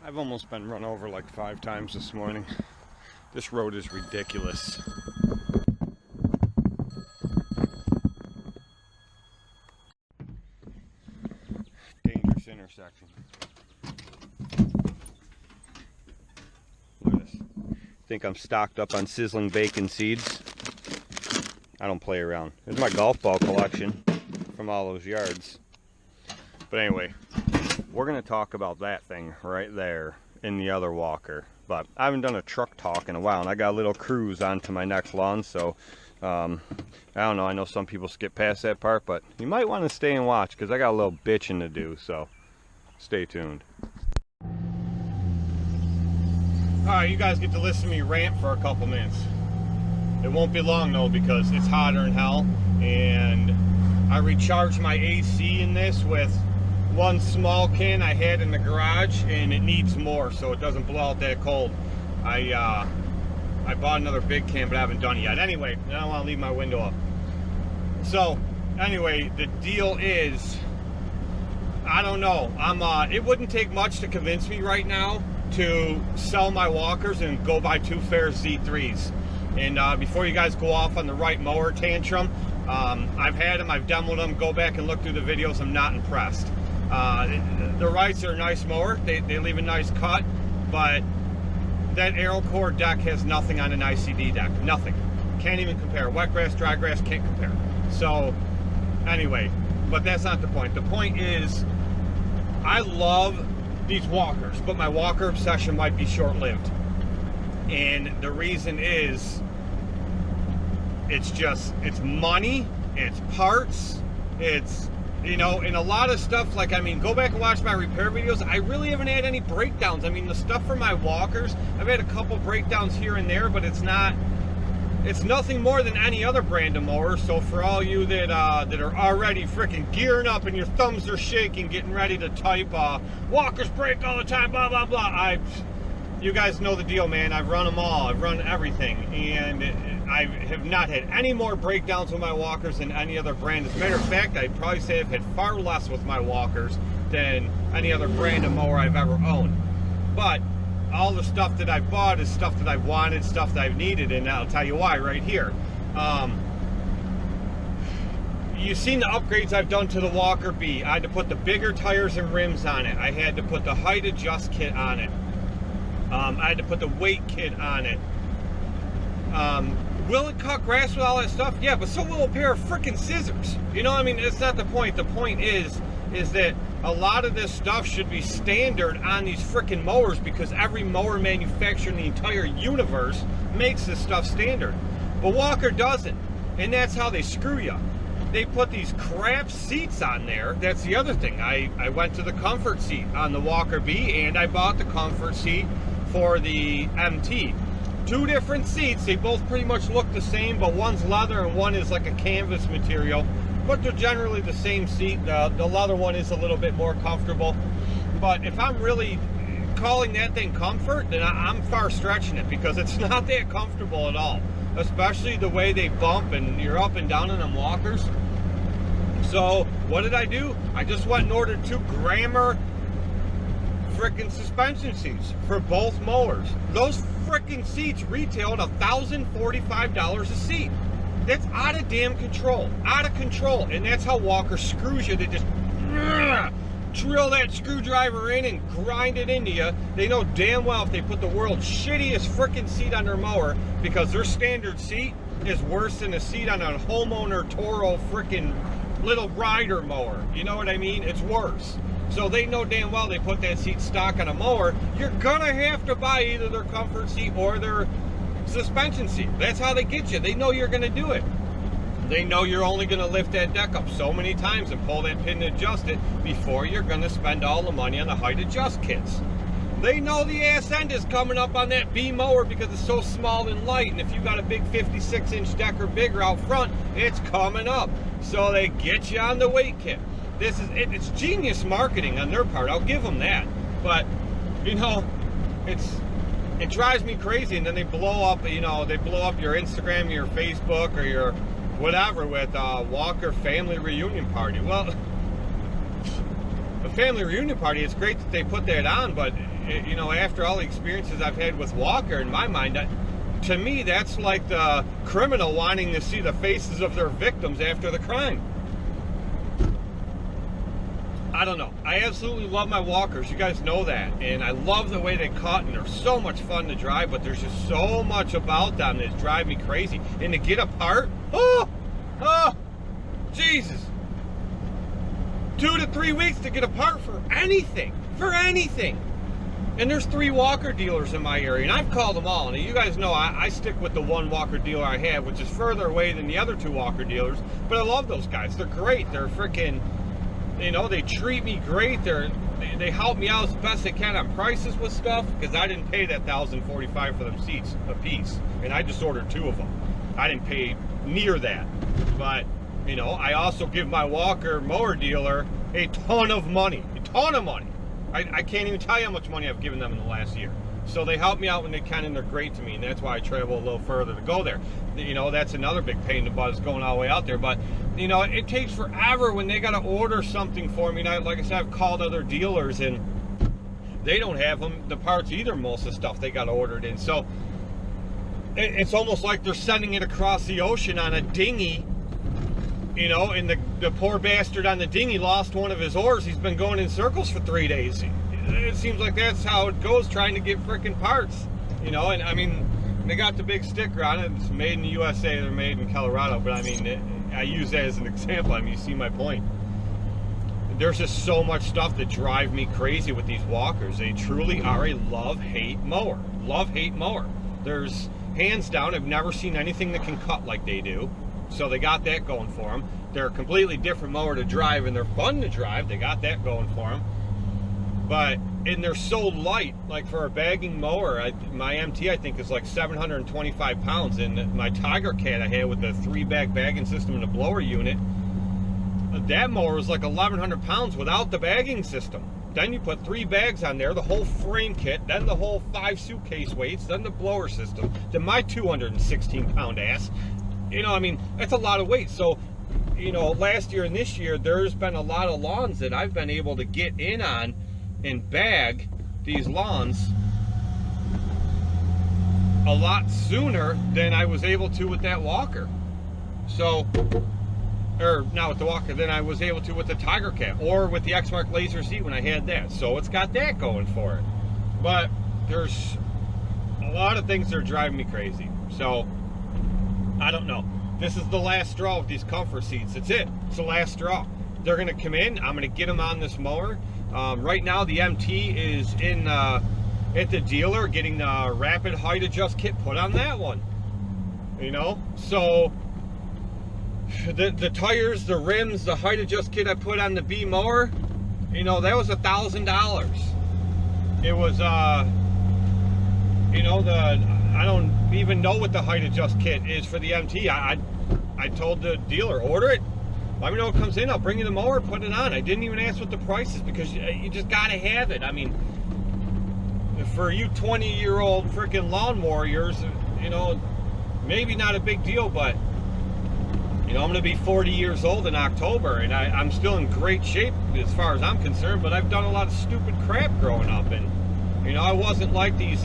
I've almost been run over like 5 times this morning. This road is ridiculous. Dangerous intersection. Look at this. Think I'm stocked up on sizzling bacon seeds? I don't play around. There's my golf ball collection from all those yards. But anyway, we're going to talk about that thing right there in the other walker. But I haven't done a truck talk in a while, and I got a little cruise onto my next lawn, so I don't know. I know some people skip past that part, but you might want to stay and watch because I got a little bitching to do, so stay tuned. Alright, you guys get to listen to me rant for a couple minutes. It won't be long though because it's hotter than hell, and I recharged my AC in this with one small can I had in the garage, and it needs more so it doesn't blow out that cold. I bought another big can, but I haven't done it yet. Anyway, I don't want to leave my window up. So anyway, the deal is, I don't know. It wouldn't take much to convince me right now to sell my walkers and go buy 2 Ferris Z3s. And before you guys go off on the right mower tantrum, I've had them, I've demoed them, go back and look through the videos. I'm not impressed. The Wrights are a nice mower, they leave a nice cut, but that Aero Core deck has nothing on an ICD deck, nothing. Can't even compare. Wet grass, dry grass, can't compare. So anyway, but that's not the point. The point is, I love these walkers, but my walker obsession might be short-lived. And the reason is, it's money, it's parts, it's, you know, and a lot of stuff, like, I mean, go back and watch my repair videos. I really haven't had any breakdowns. I mean, the stuff for my walkers, I've had a couple breakdowns here and there, but it's nothing more than any other brand of mower. So for all you that are already freaking gearing up and your thumbs are shaking, getting ready to type, walkers break all the time, blah, blah, blah. You guys know the deal, man. I've run them all. I've run everything, and I have not had any more breakdowns with my walkers than any other brand. As a matter of fact, I'd probably say I've had far less with my walkers than any other brand of mower I've ever owned. But all the stuff that I've bought is stuff that I've wanted, stuff that I've needed, and I'll tell you why right here. You've seen the upgrades I've done to the Walker B. I had to put the bigger tires and rims on it. I had to put the height adjust kit on it. I had to put the weight kit on it. Will it cut grass with all that stuff? Yeah, but so will a pair of freaking scissors. You know, I mean, it's not the point. The point is that a lot of this stuff should be standard on these freaking mowers because every mower manufacturer in the entire universe makes this stuff standard. But Walker doesn't, and that's how they screw you. They put these crap seats on there. That's the other thing. I went to the comfort seat on the Walker B, and I bought the comfort seat for the MT. 2 different seats. They both pretty much look the same, but one's leather and one is like a canvas material, but they're generally the same seat. The leather one is a little bit more comfortable, but if I'm really calling that thing comfort, then I'm far stretching it because it's not that comfortable at all, especially the way they bump and you're up and down in them walkers. So what did I do? I just went and ordered 2 Grammer freaking suspension seats for both mowers. Those freaking seats retailed $1,045 a seat. That's out of damn control, out of control. And that's how Walker screws you. They just drill that screwdriver in and grind it into you. They know damn well if they put the world's shittiest freaking seat on their mower, because their standard seat is worse than a seat on a homeowner Toro freaking little rider mower. You know what I mean? It's worse. So they know damn well they put that seat stock on a mower, you're gonna have to buy either their comfort seat or their suspension seat. That's how they get you. They know you're gonna do it. They know you're only gonna lift that deck up so many times and pull that pin and adjust it before you're gonna spend all the money on the height adjust kits. They know the ass end is coming up on that B mower because it's so small and light, and if you got a big 56-inch deck or bigger out front, it's coming up. So they get you on the weight kit. It's genius marketing on their part, I'll give them that. But, you know, it drives me crazy, and then they blow up, you know, they blow up your Instagram, your Facebook, or your whatever with Walker family reunion party. Well, a family reunion party, it's great that they put that on, but you know, after all the experiences I've had with Walker, in my mind, to me, that's like the criminal wanting to see the faces of their victims after the crime. I don't know. I absolutely love my walkers. You guys know that. And I love the way they cut, and they're so much fun to drive, but there's just so much about them that drive me crazy. And to get apart, oh, Jesus. 2 to 3 weeks to get apart for anything. And there's 3 walker dealers in my area, and I've called them all. And you guys know I stick with the one walker dealer I have, which is further away than the other 2 walker dealers. But I love those guys. They're great. They're freaking, you know, they treat me great. They help me out as best they can on prices with stuff, because I didn't pay that $1,045 for them seats a piece, and I just ordered 2 of them. I didn't pay near that. But, you know, I also give my walker mower dealer a ton of money. I can't even tell you how much money I've given them in the last year. So they help me out when they can, and they're great to me, and that's why I travel a little further to go there. You know, that's another big pain in the butt, is going all the way out there. But, you know, it takes forever when they got to order something for me. And like I said, I've called other dealers, and they don't have the parts either, most of the stuff they got ordered in. So it's almost like they're sending it across the ocean on a dinghy, you know, and the poor bastard on the dinghy lost one of his oars. He's been going in circles for 3 days. It seems like that's how it goes, trying to get frickin' parts, you know. And I mean, they got the big sticker on it. It's made in the USA. They're made in Colorado. But I mean, I use that as an example. I mean, you see my point. There's just so much stuff that drive me crazy with these walkers. They truly are a love-hate mower. Love-hate mower. There's, hands down, I've never seen anything that can cut like they do. So they got that going for them. They're a completely different mower to drive, and they're fun to drive. They got that going for them. But, and they're so light, like for a bagging mower, my MT I think is like 725 pounds, and my Tiger Cat I had with the 3-bag bagging system and the blower unit, that mower was like 1,100 pounds without the bagging system. Then you put 3 bags on there, the whole frame kit, then the whole 5 suitcase weights, then the blower system, then my 216-pound ass. You know, I mean, that's a lot of weight. So, you know, last year and this year, there's been a lot of lawns that I've been able to get in on and bag these lawns a lot sooner than I was able to with that walker. So, or not with the walker, than I was able to with the Tiger Cat, or with the Exmark Laser Z when I had that. So it's got that going for it. But there's a lot of things that are driving me crazy. So, I don't know. This is the last straw with these comfort seats. It's it. It's the last straw. They're going to come in. I'm going to get them on this mower. Right now, the MT is in at the dealer getting the rapid height adjust kit put on that one. You know? So, the tires, the rims, the height adjust kit I put on the B mower, you know, that was $1,000. It was, you know, I don't even know what the height adjust kit is for the MT. I told the dealer, order it. Let me know what comes in. I'll bring you the mower, put it on. I didn't even ask what the price is, because you just got to have it. I mean, for you 20-year-old freaking lawn warriors, you know, maybe not a big deal, but, you know, I'm going to be 40 years old in October, and I'm still in great shape as far as I'm concerned, but I've done a lot of stupid crap growing up, and, you know, I wasn't like these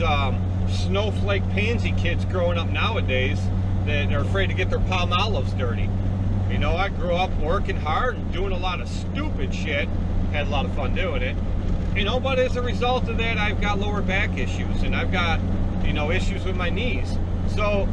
snowflake pansy kids growing up nowadays that are afraid to get their palm olives dirty. You know, I grew up working hard and doing a lot of stupid shit. Had a lot of fun doing it. You know, but as a result of that, I've got lower back issues, and I've got, you know, issues with my knees. So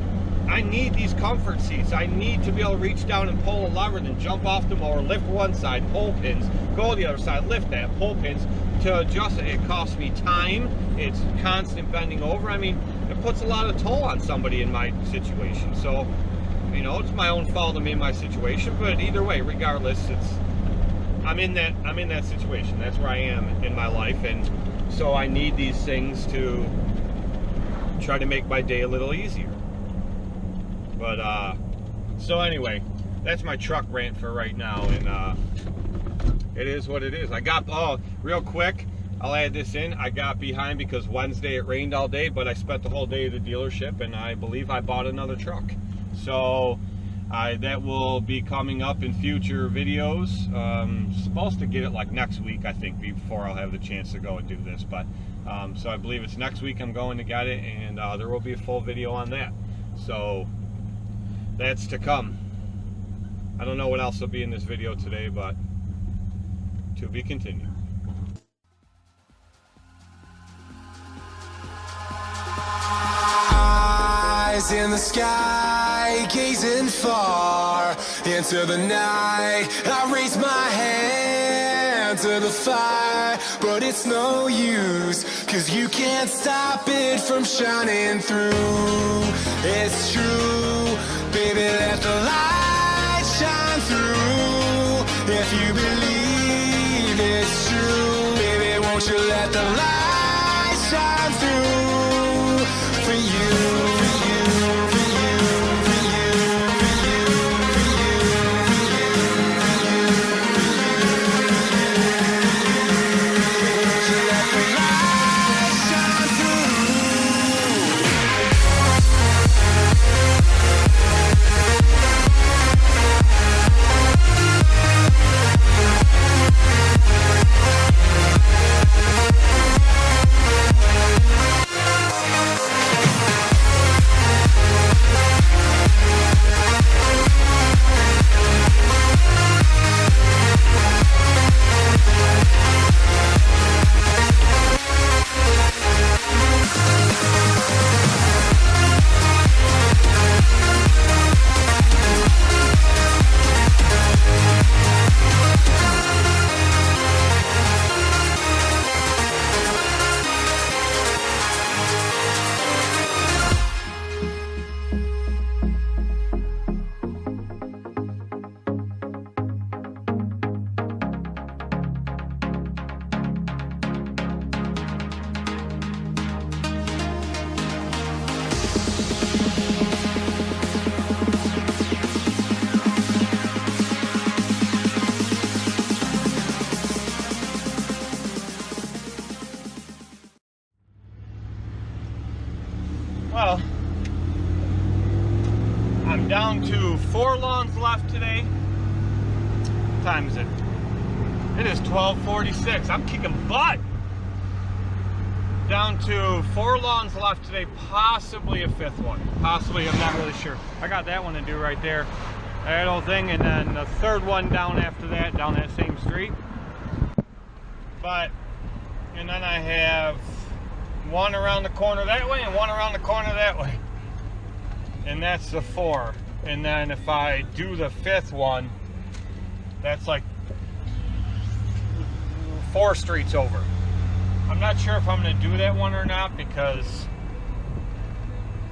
I need these comfort seats. I need to be able to reach down and pull a lever, then jump off the mower, lift one side, pull pins, go to the other side, lift that, pull pins. To adjust it, it costs me time. It's constant bending over. I mean, it puts a lot of toll on somebody in my situation. So, you know, it's my own fault I'm in my situation. But either way, regardless, I'm in that situation. That's where I am in my life, and so I need these things to try to make my day a little easier. But so anyway, that's my truck rant for right now, and it is what it is. I got, oh, real quick, I'll add this in. I got behind because Wednesday it rained all day, but I spent the whole day at the dealership, and I believe I bought another truck. So that will be coming up in future videos. Supposed to get it like next week, I think, before I'll have the chance to go and do this. But So I believe it's next week I'm going to get it, and there will be a full video on that. So that's to come. I don't know what else will be in this video today, but to be continued. Eyes in the sky, gazing far into the night. I raise my hand to the fire, but it's no use, 'cause you can't stop it from shining through. It's true, baby, let the light shine through. If you believe it's true, baby, won't you let the light shine through for you. Well, I'm down to 4 lawns left today. What time is it? It is 12:46. I'm kicking butt. Down to 4 lawns left today, possibly a 5th one. Possibly, I'm not really sure. I got that one to do right there, that old thing, and then the 3rd one down after that, down that same street. And then I have one around the corner that way and one around the corner that way. And that's the 4. And then if I do the 5th one, that's like 4 streets over. I'm not sure if I'm going to do that one or not, because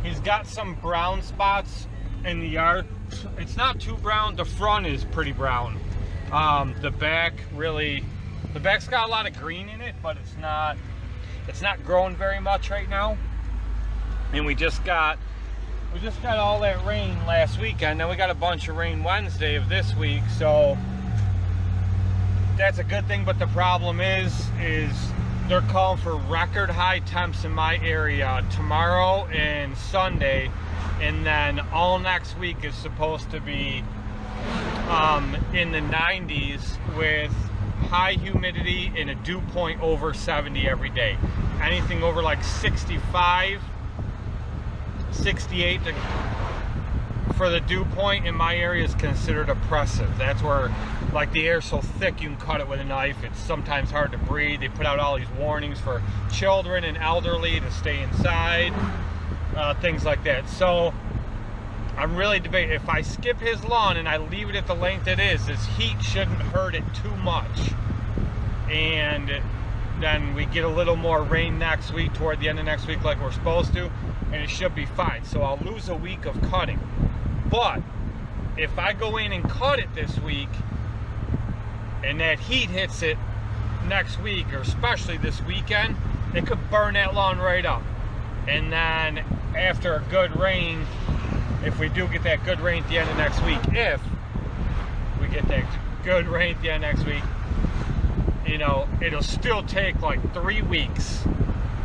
he's got some brown spots in the yard. It's not too brown. The front is pretty brown. The back's got a lot of green in it, but it's not growing very much right now. And we just got all that rain last weekend. Then we got a bunch of rain Wednesday of this week, so that's a good thing. But the problem is they're calling for record high temps in my area tomorrow and Sunday, and then all next week is supposed to be in the 90s with high humidity and a dew point over 70 every day. Anything over like 65, 68 for the dew point in my area is considered oppressive. That's where, like, the air's so thick you can cut it with a knife. It's sometimes hard to breathe. They put out all these warnings for children and elderly to stay inside, things like that. So I'm really debating, if I skip his lawn and I leave it at the length it is, this heat shouldn't hurt it too much. And then we get a little more rain next week, toward the end of next week, like we're supposed to, and it should be fine. So I'll lose a week of cutting. But if I go in and cut it this week and that heat hits it next week, or especially this weekend, it could burn that lawn right up. And then after a good rain, if we do get that good rain at the end of next week, if we get that good rain at the end of next week, you know, it'll still take like 3 weeks,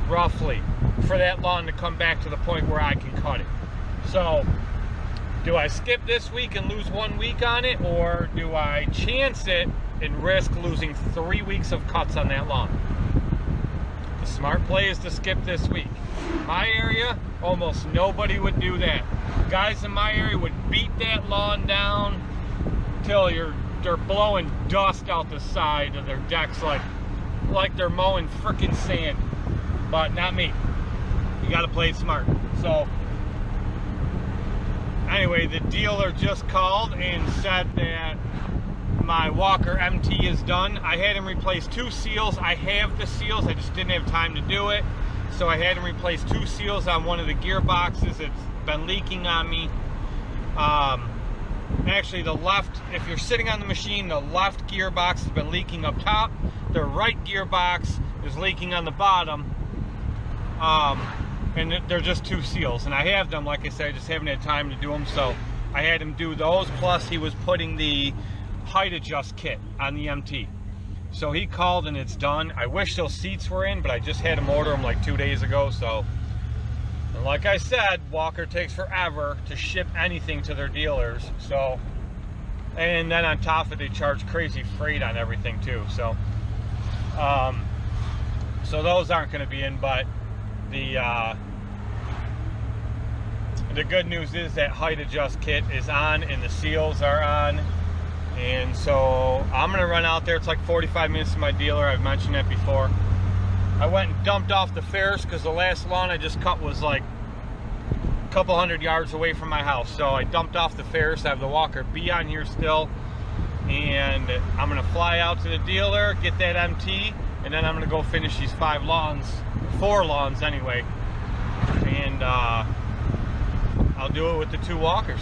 roughly, for that lawn to come back to the point where I can cut it. So, do I skip this week and lose 1 week on it, or do I chance it and risk losing 3 weeks of cuts on that lawn? The smart play is to skip this week. My area, almost nobody would do that. Guys in my area would beat that lawn down till they're blowing dust out the side of their decks like they're mowing frickin' sand. But not me. You gotta play it smart. So anyway, the dealer just called and said that my Walker MT is done. I had him replace 2 seals. I have the seals, I just didn't have time to do it. So I had him replace 2 seals on one of the gearboxes. It's been leaking on me. Actually, the left, if you're sitting on the machine, the left gearbox has been leaking up top. The right gearbox is leaking on the bottom. And they're just 2 seals. And I have them, like I said, I just haven't had time to do them. So I had him do those, plus he was putting the height adjust kit on the MT. So he called and it's done. I wish those seats were in, but I just had him order them like 2 days ago. So, and like I said, Walker takes forever to ship anything to their dealers. So, and then on top of it, they charge crazy freight on everything too. So, so those aren't going to be in, but the good news is that height adjust kit is on and the seals are on. And so I'm going to run out there. It's like 45 minutes to my dealer. I've mentioned that before. I went and dumped off the Ferris because the last lawn I just cut was like a couple hundred yards away from my house. So I dumped off the Ferris. I have the Walker B on here still. And I'm going to fly out to the dealer, get that MT, and then I'm going to go finish these 4 lawns anyway. And I'll do it with the 2 Walkers.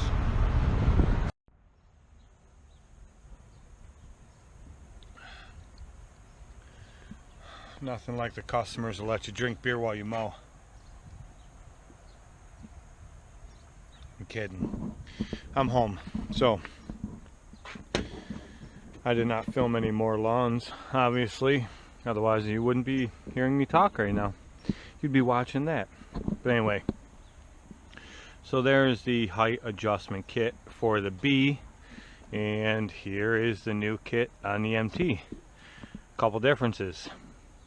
Nothing like the customers will let you drink beer while you mow. I'm kidding. I'm home. So I did not film any more lawns, obviously. Otherwise you wouldn't be hearing me talk right now. You'd be watching that. But anyway. So there's the height adjustment kit for the B. And here is the new kit on the MT. Couple differences.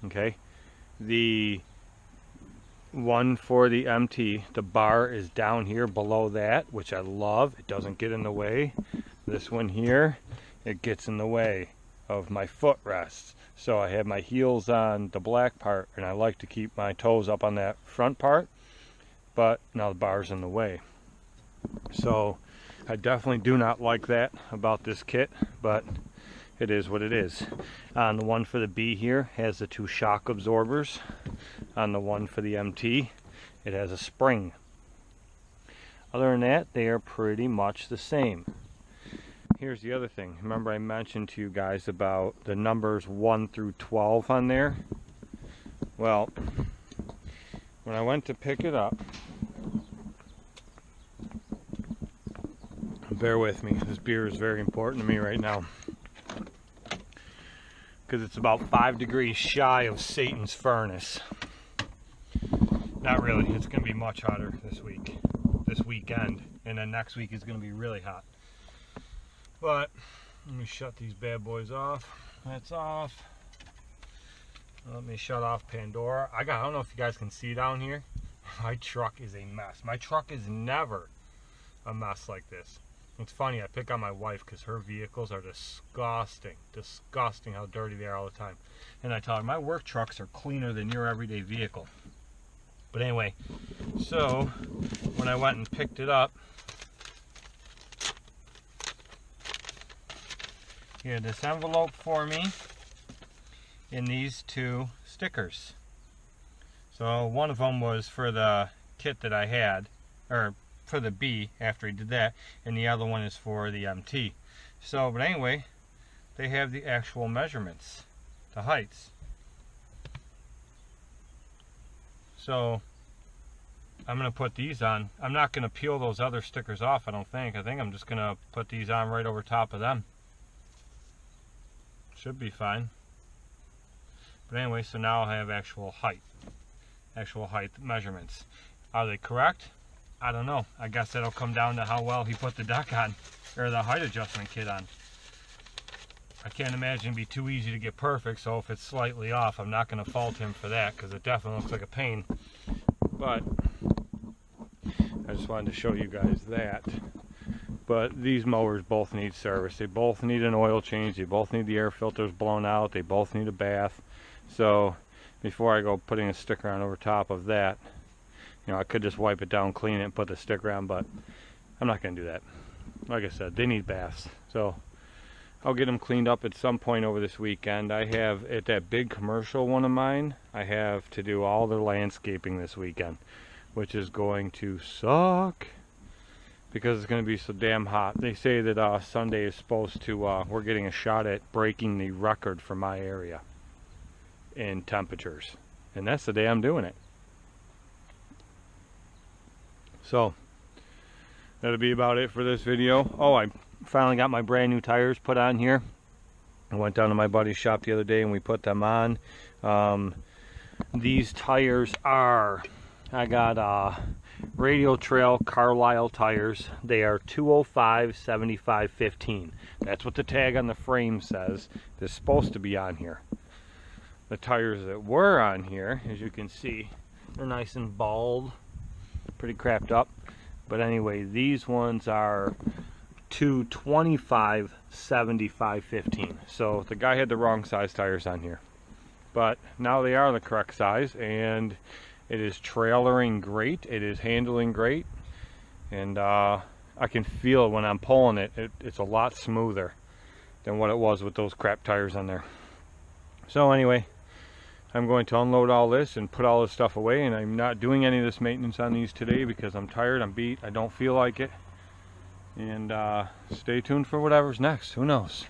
Okay, the one for the MT, the bar is down here below that, which I love. It doesn't get in the way. This one here, it gets in the way of my footrests. So I have my heels on the black part, and I like to keep my toes up on that front part, but now the bar's in the way. So I definitely do not like that about this kit, but it is what it is. On the one for the B here has the 2 shock absorbers. On the one for the MT, it has a spring. Other than that, they are pretty much the same. Here's the other thing. Remember I mentioned to you guys about the numbers 1 through 12 on there? Well, when I went to pick it up, bear with me, this beer is very important to me right now. Because it's about 5 degrees shy of Satan's furnace. Not really, it's going to be much hotter this weekend, and then next week is going to be really hot. But let me shut these bad boys off. That's off. Let me shut off Pandora. I don't know if you guys can see down here. My truck is a mess. My truck is never a mess like this. It's funny, I pick on my wife because her vehicles are disgusting. Disgusting how dirty they are all the time. And I tell her, my work trucks are cleaner than your everyday vehicle. But anyway, so when I went and picked it up, he had this envelope for me in these 2 stickers. So one of them was for the kit that I had, or for the B after he did that, and the other one is for the MT. So, but anyway, they have the actual measurements, the heights. So I'm going to put these on. I'm not going to peel those other stickers off, I don't think. I think I'm just going to put these on right over top of them. Should be fine. But anyway, so now I have actual height measurements. Are they correct? I don't know. I guess that'll come down to how well he put the deck on, or the height adjustment kit on. I can't imagine it'd be too easy to get perfect, so if it's slightly off, I'm not going to fault him for that, because it definitely looks like a pain. But I just wanted to show you guys that. But these mowers both need service. They both need an oil change. They both need the air filters blown out. They both need a bath. So before I go putting a sticker on over top of that, you know, I could just wipe it down, clean it, and put the sticker on, but I'm not going to do that. Like I said, they need baths. So I'll get them cleaned up at some point over this weekend. I have, at that big commercial one of mine, I have to do all the landscaping this weekend, which is going to suck because it's going to be so damn hot. They say that Sunday is supposed to, we're getting a shot at breaking the record for my area in temperatures. And that's the day I'm doing it. So that'll be about it for this video. Oh, I finally got my brand new tires put on here. I went down to my buddy's shop the other day and we put them on. These tires are, I got Radio Trail Carlisle tires. They are 205/75/15. That's what the tag on the frame says. They're supposed to be on here. The tires that were on here, as you can see, they're nice and bald, pretty crapped up. But anyway, these ones are 225/75/15. So the guy had the wrong size tires on here. But now they are the correct size, and it is trailering great. It is handling great. And I can feel when I'm pulling it, it's a lot smoother than what it was with those crap tires on there. So anyway, I'm going to unload all this and put all this stuff away, and I'm not doing any of this maintenance on these today because I'm tired, I'm beat, I don't feel like it. And stay tuned for whatever's next. Who knows?